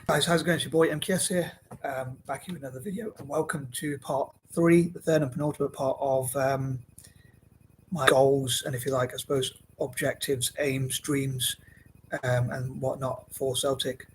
Guys, how's it going? It's your boy MKS here, back here with another video, and welcome to part 3, the third and penultimate part of my goals and, if you like, I suppose, objectives, aims, dreams, and whatnot for Celtic,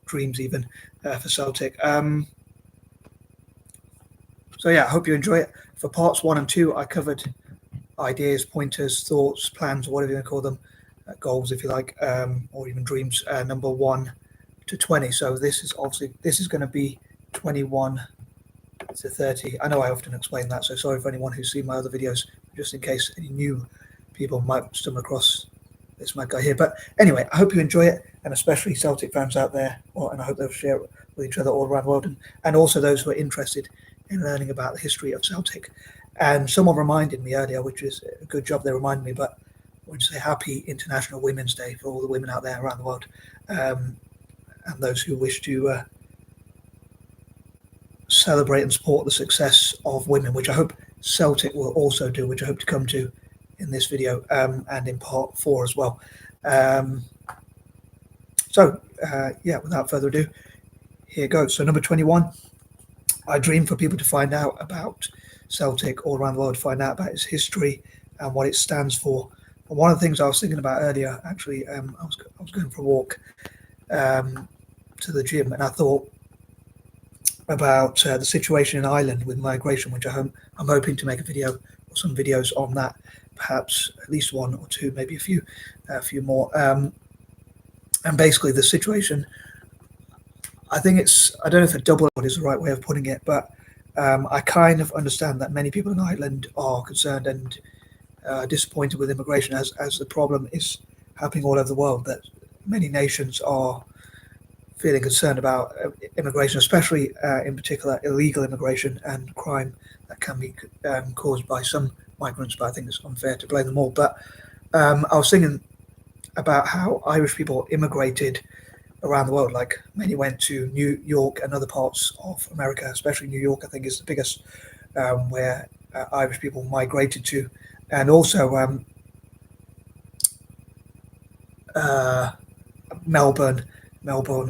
dreams even for Celtic. So yeah, I hope you enjoy it. For parts 1 and 2, I covered ideas, pointers, thoughts, plans, whatever you want to call them, goals, if you like, or even dreams, number 1 to 20. So this is going to be 21 to 30. I know I often explain that, so sorry for anyone who's seen my other videos, just in case any new people might stumble across this mad guy here. But anyway, I hope you enjoy it, and especially Celtic fans out there, and I hope they'll share it with each other all around the world, and also those who are interested in learning about the history of Celtic. And someone reminded me earlier, which is a good job they reminded me, but I want to say Happy International Women's Day for all the women out there around the world, and those who wish to celebrate and support the success of women, which I hope Celtic will also do, which I hope to come to in this video, and in part 4 as well. Yeah, without further ado, here goes. So number 21, I dream for people to find out about Celtic all around the world, find out about its history and what it stands for. And one of the things I was thinking about earlier, actually, I was going for a walk to the gym, and I thought about the situation in Ireland with migration, which I'm hoping to make a video or some videos on that, perhaps at least 1 or 2, maybe a few more. And basically the situation, I think I don't know if a double is the right way of putting it, but I kind of understand that many people in Ireland are concerned and disappointed with immigration, as the problem is happening all over the world, that many nations are feeling concerned about immigration, especially in particular illegal immigration and crime that can be caused by some migrants, but I think it's unfair to blame them all. But I was thinking about how Irish people immigrated around the world. Like, many went to New York and other parts of America, especially New York, I think, is the biggest where Irish people migrated to, and also Melbourne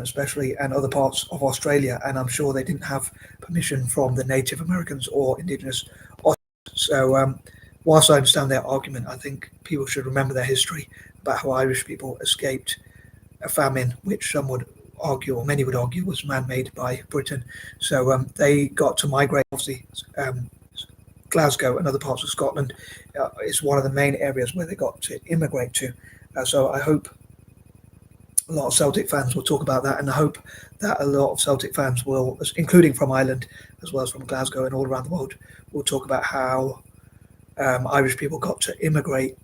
especially, and other parts of Australia, and I'm sure they didn't have permission from the Native Americans or Indigenous Australians. So whilst I understand their argument, I think people should remember their history about how Irish people escaped a famine, which some would argue, or many would argue, was man-made by Britain. So they got to migrate. Obviously, Glasgow and other parts of Scotland is one of the main areas where they got to immigrate to. So I hope a lot of Celtic fans will talk about that, and I hope that a lot of Celtic fans will, including from Ireland as well as from Glasgow and all around the world, will talk about how Irish people got to immigrate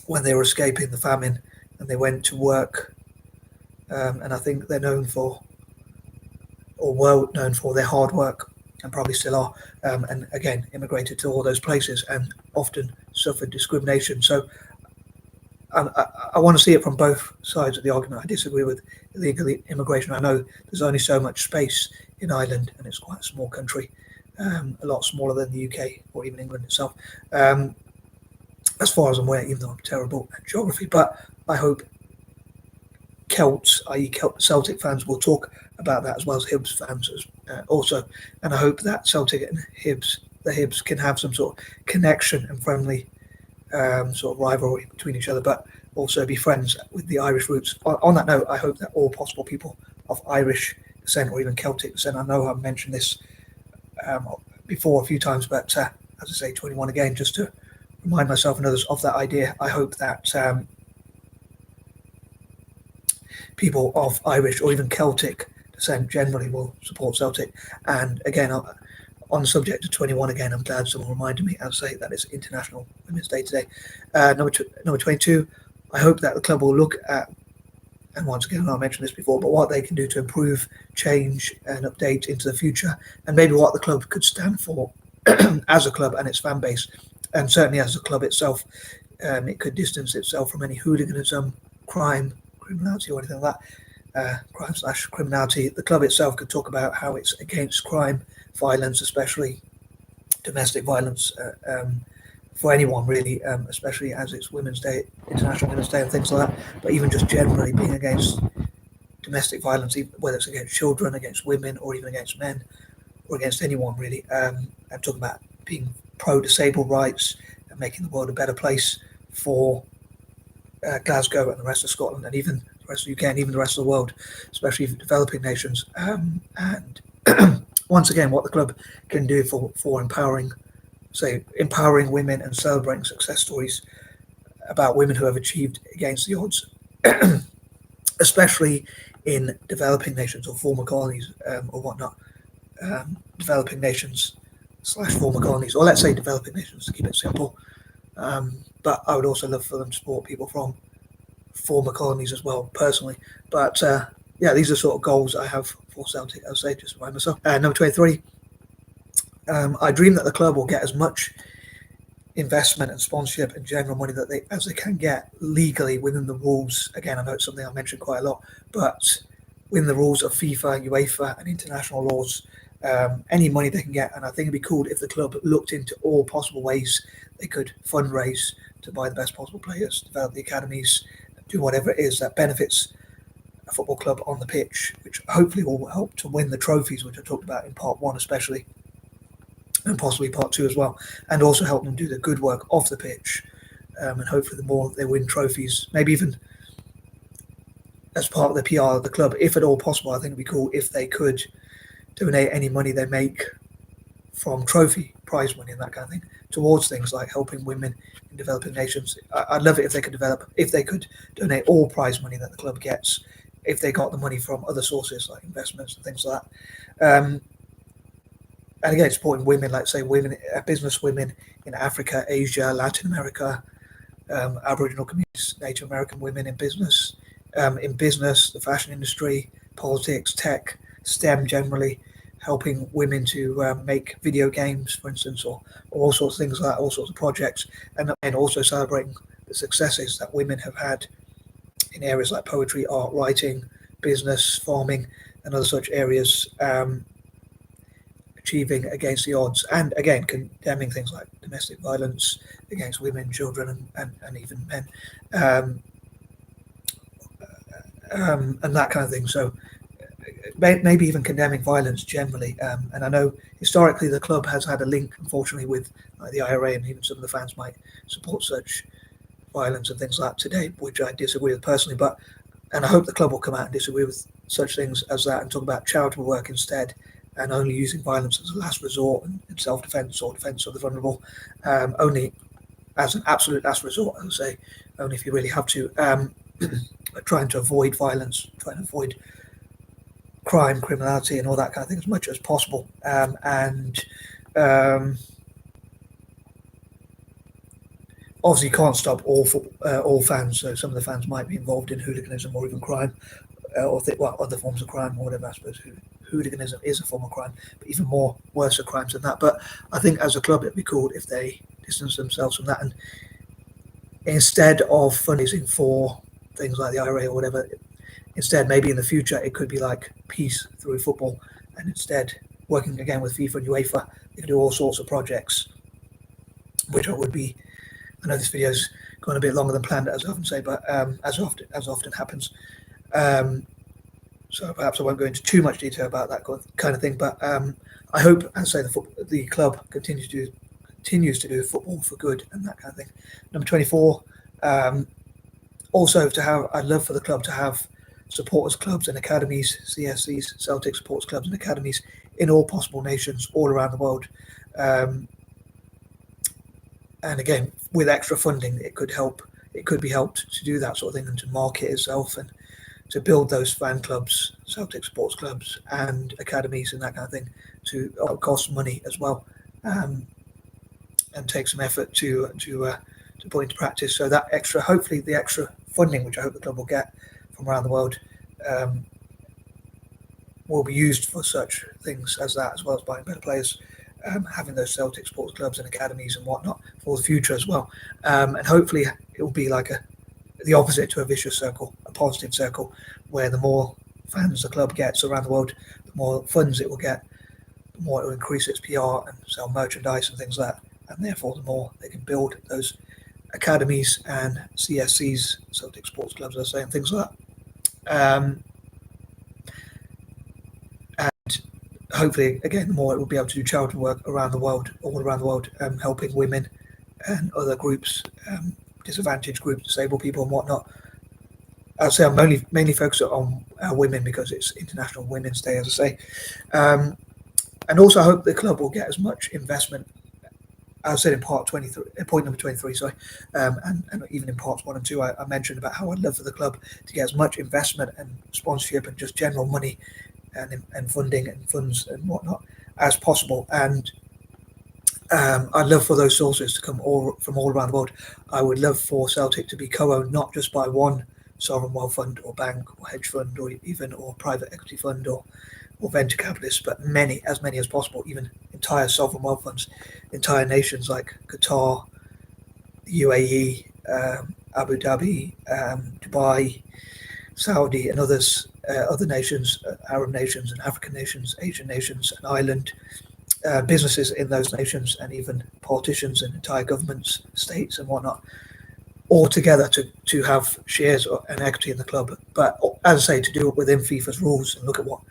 when they were escaping the famine, and they went to work, and I think they're known for, or were known for, their hard work, and probably still are, and again immigrated to all those places and often suffered discrimination. So I want to see it from both sides of the argument. I disagree with illegal immigration. I know there's only so much space in Ireland, and it's quite a small country, a lot smaller than the UK or even England itself, as far as I'm aware, even though I'm terrible at geography. But I hope Celts, i.e. Celtic fans, will talk about that, as well as Hibs fans also. And I hope that Celtic and the Hibs can have some sort of connection and friendly sort of rivalry between each other, but also be friends with the Irish roots. On that note, I hope that all possible people of Irish descent or even Celtic descent, I know I've mentioned this before a few times, but as I say, 21 again, just to remind myself and others of that idea. I hope that people of Irish or even Celtic descent generally will support Celtic. And again, on the subject of 21 again, I'm glad someone reminded me, as I say, that it's International Women's Day today. Number 22, I hope that the club will look at, and once again, I mentioned this before, but what they can do to improve, change and update into the future, and maybe what the club could stand for as a club and its fan base, and certainly as a club itself. It could distance itself from any hooliganism, criminality or anything like that, crime/criminality. The club itself could talk about how it's against crime, violence, especially domestic violence, for anyone really, especially as it's Women's Day, International Women's Day and things like that, but even just generally being against domestic violence, whether it's against children, against women, or even against men, or against anyone really. I'm talking about being pro-disabled rights and making the world a better place for Glasgow and the rest of Scotland, and even the rest of the UK, and even the rest of the world, especially for developing nations. And once again, what the club can do for empowering women and celebrating success stories about women who have achieved against the odds, especially in developing nations or former colonies or whatnot. Developing nations / former colonies, or let's say developing nations to keep it simple. But I would also love for them to support people from former colonies as well, personally. But yeah, these are sort of goals I have for Celtic, I'll say, just to remind myself. Number 23, I dream that the club will get as much investment and sponsorship and general money as they can get legally within the rules. Again, I know it's something I mentioned quite a lot, but within the rules of FIFA, UEFA, and international laws, any money they can get. And I think it'd be cool if the club looked into all possible ways they could fundraise to buy the best possible players, develop the academies, do whatever it is that benefits a football club on the pitch, which hopefully will help to win the trophies, which I talked about in part 1 especially, and possibly part 2 as well, and also help them do the good work off the pitch. And hopefully the more they win trophies, maybe even as part of the PR of the club, if at all possible, I think it'd be cool if they could donate any money they make from trophy prize money and that kind of thing towards things like helping women in developing nations. I'd love it if they could donate all prize money that the club gets, if they got the money from other sources like investments and things like that. And again, supporting women, like say business women in Africa, Asia, Latin America, Aboriginal communities, Native American women in business, the fashion industry, politics, tech, STEM generally, helping women to make video games, for instance, or all sorts of things like that, all sorts of projects, and also celebrating the successes that women have had in areas like poetry, art, writing, business, farming, and other such areas, achieving against the odds, and again condemning things like domestic violence against women, children, and even men, and that kind of thing. So maybe even condemning violence generally. And I know historically the club has had a link, unfortunately, with the IRA, and even some of the fans might support such violence and things like that today, which I disagree with personally. And I hope the club will come out and disagree with such things as that and talk about charitable work instead, and only using violence as a last resort and self-defense or defense of the vulnerable, only as an absolute last resort, I would say, only if you really have to. Trying to avoid violence, trying to avoid crime, criminality, and all that kind of thing as much as possible. Obviously, you can't stop all fans. So some of the fans might be involved in hooliganism or even crime, or other forms of crime or whatever. I suppose hooliganism is a form of crime, but even more worse crimes than that. But I think as a club, it'd be cool if they distance themselves from that, and instead of fundraising for things like the IRA or whatever, instead maybe in the future it could be like peace through football, and instead working again with FIFA and UEFA, they could do all sorts of projects, which would be. I know this video's gone a bit longer than planned, as I often say, but as often happens. So perhaps I won't go into too much detail about that kind of thing. But I hope, as I say, the club continues to do football for good and that kind of thing. Number 24. Also, I'd love for the club to have supporters clubs and academies, CSCs, Celtic supporters clubs and academies in all possible nations all around the world. And again, with extra funding, it could be helped to do that sort of thing and to market itself and to build those fan clubs, Celtic sports clubs and academies and that kind of thing, to cost money as well, and take some effort to put into practice. So that hopefully the extra funding, which I hope the club will get from around the world, will be used for such things as that, as well as buying better players, having those Celtic sports clubs and academies and whatnot for the future as well. And hopefully it will be like the opposite to a vicious circle, a positive circle, where the more fans the club gets around the world, the more funds it will get, the more it will increase its PR and sell merchandise and things like that. And therefore, the more they can build those academies and CSCs, Celtic sports clubs, I say, and things like that. hopefully, again, the more it will be able to do charitable work around the world, all around the world, helping women and other groups, disadvantaged groups, disabled people and whatnot. I'd say I'm mainly focused on women because it's International Women's Day, as I say. And also I hope the club will get as much investment, as I said in point number 23, sorry, and even in parts 1 and 2, I mentioned about how I'd love for the club to get as much investment and sponsorship and just general money and funding and funds and whatnot as possible. And I'd love for those sources to come from all around the world. I would love for Celtic to be co-owned not just by one sovereign wealth fund or bank or hedge fund or private equity fund or venture capitalists, but as many as possible, even entire sovereign wealth funds, entire nations like Qatar, the UAE, Abu Dhabi, Dubai, Saudi, and others, other nations, Arab nations and African nations, Asian nations, and Ireland, businesses in those nations, and even politicians and entire governments, states, and whatnot, all together to have shares and equity in the club. But as I say, to do it within FIFA's rules and look at what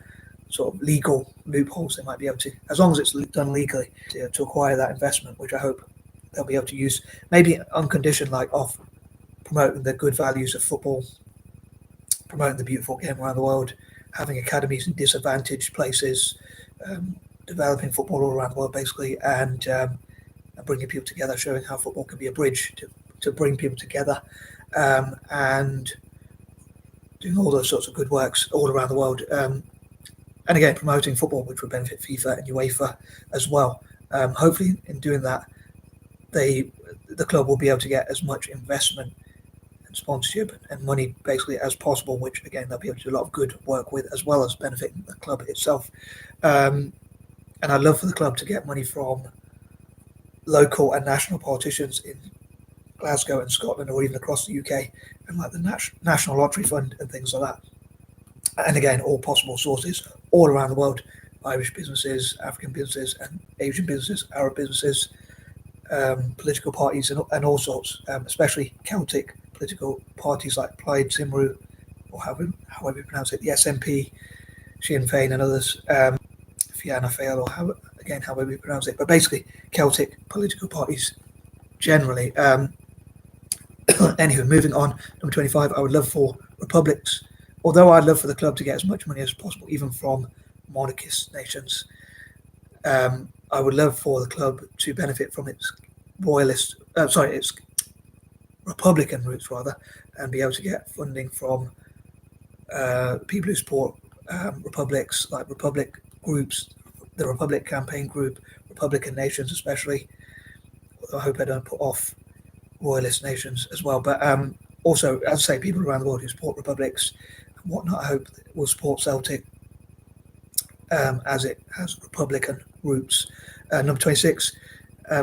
sort of legal loopholes they might be able to, as long as it's done legally, to acquire that investment, which I hope they'll be able to use, maybe on condition like of promoting the good values of football, promoting the beautiful game around the world, having academies in disadvantaged places, developing football all around the world basically, and bringing people together, showing how football can be a bridge to bring people together, and doing all those sorts of good works all around the world. And again, promoting football, which would benefit FIFA and UEFA as well. Hopefully, in doing that, the club will be able to get as much investment and sponsorship and money basically as possible, which again they'll be able to do a lot of good work with, as well as benefiting the club itself. And I'd love for the club to get money from local and national politicians in Glasgow and Scotland, or even across the UK, and like the National Lottery Fund and things like that. And again, all possible sources all around the world: Irish businesses, African businesses, and Asian businesses, Arab businesses, political parties, and all sorts, especially Celtic political parties like Plaid Cymru, or however you pronounce it, the SNP, Sinn Féin, and others, Fianna Fáil, or however you pronounce it. But basically, Celtic political parties generally. Anywho, moving on, number 25, I would love for republics, although I'd love for the club to get as much money as possible, even from monarchist nations. I would love for the club to benefit from its its republican roots rather, and be able to get funding from people who support republics, like republic groups, the Republic Campaign Group, Republican nations especially. I hope I don't put off royalist nations as well, but also, as I say, people around the world who support republics and whatnot, I hope will support Celtic as it has republican roots. Number 26, I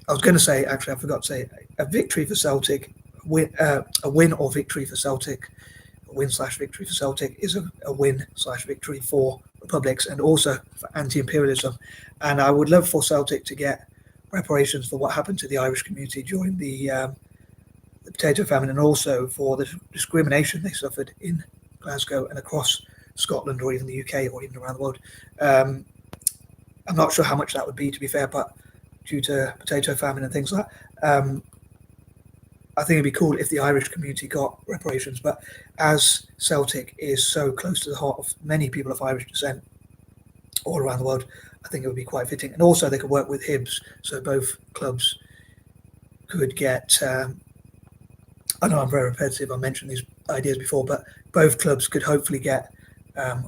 was going to say, actually I forgot to say, a victory for Celtic, a win or victory for Celtic, a win/victory for Celtic is a win/victory for republics and also for anti-imperialism. And I would love for Celtic to get reparations for what happened to the Irish community during the potato famine, and also for the discrimination they suffered in Glasgow and across Scotland, or even the UK, or even around the world. I'm not sure how much that would be, to be fair, but due to potato famine and things like that, I think it'd be cool if the Irish community got reparations. But as Celtic is so close to the heart of many people of Irish descent all around the world, I think it would be quite fitting. And also they could work with Hibs, so both clubs could get, I know I'm very repetitive, I mentioned these ideas before, but both clubs could hopefully get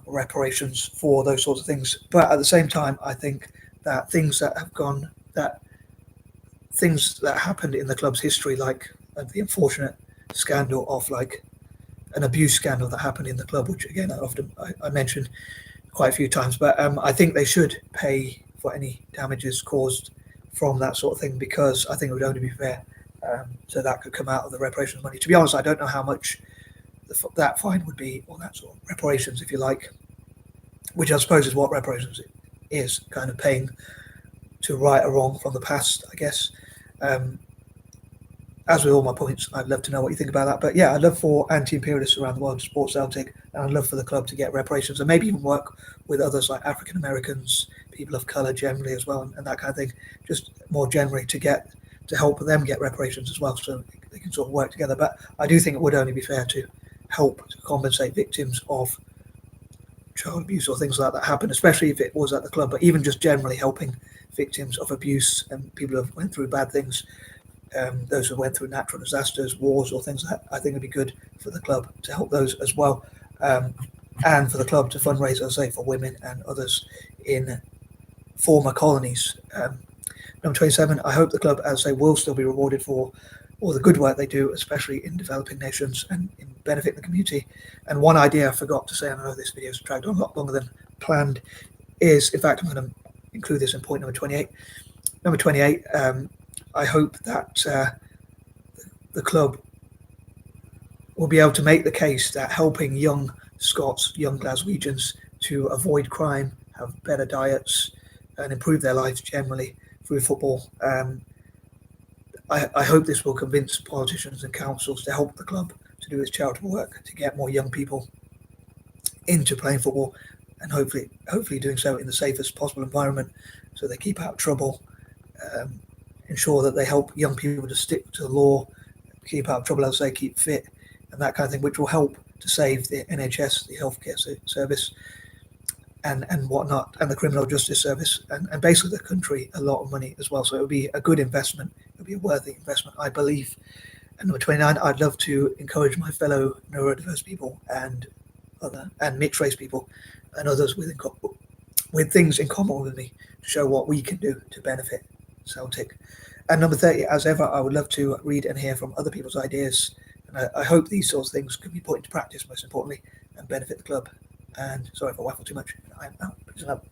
reparations for those sorts of things. But at the same time, I think that things that happened in the club's history, like the unfortunate scandal of like an abuse scandal that happened in the club, which again I mentioned quite a few times, but I think they should pay for any damages caused from that sort of thing, because I think it would only be fair. So that could come out of the reparations money. To be honest, I don't know how much that fine would be, or that sort of reparations, if you like, which I suppose is what reparations is, kind of paying to right a wrong from the past, I guess. as with all my points, I'd love to know what you think about that. But yeah, I'd love for anti-imperialists around the world to support Celtic, and I'd love for the club to get reparations and maybe even work with others like African Americans, people of colour generally as well, and that kind of thing. Just more generally to help them get reparations as well, so they can sort of work together. But I do think it would only be fair to help to compensate victims of child abuse or things like that happen, especially if it was at the club. But even just generally helping victims of abuse and people who have went through bad things, those who went through natural disasters, wars, or things like that, I think it'd be good for the club to help those as well, and for the club to fundraise, as I say, for women and others in former colonies. Number 27, I hope the club, as I say, will still be rewarded for all the good work they do, especially in developing nations and in benefiting the community. And one idea I forgot to say, and I know this video's dragged on a lot longer than planned, is, in fact, I'm going to include this in point number 28. Number 28, I hope that the club will be able to make the case that helping young Scots, young Glaswegians to avoid crime, have better diets, and improve their lives generally through football. I hope this will convince politicians and councils to help the club to do its charitable work, to get more young people into playing football, and hopefully doing so in the safest possible environment, so they keep out of trouble, ensure that they help young people to stick to the law, keep out of trouble, as I say, keep fit, and that kind of thing, which will help to save the NHS, the healthcare service, and whatnot, and the criminal justice service, and basically the country a lot of money as well. So it would be a good investment. It would be a worthy investment, I believe. And number 29, I'd love to encourage my fellow neurodiverse people and mixed race people and others with things in common with me to show what we can do to benefit Celtic. And number 30, as ever, I would love to read and hear from other people's ideas. And I hope these sorts of things can be put into practice, most importantly, and benefit the club. And sorry if I waffle too much. I'm out. Peace out.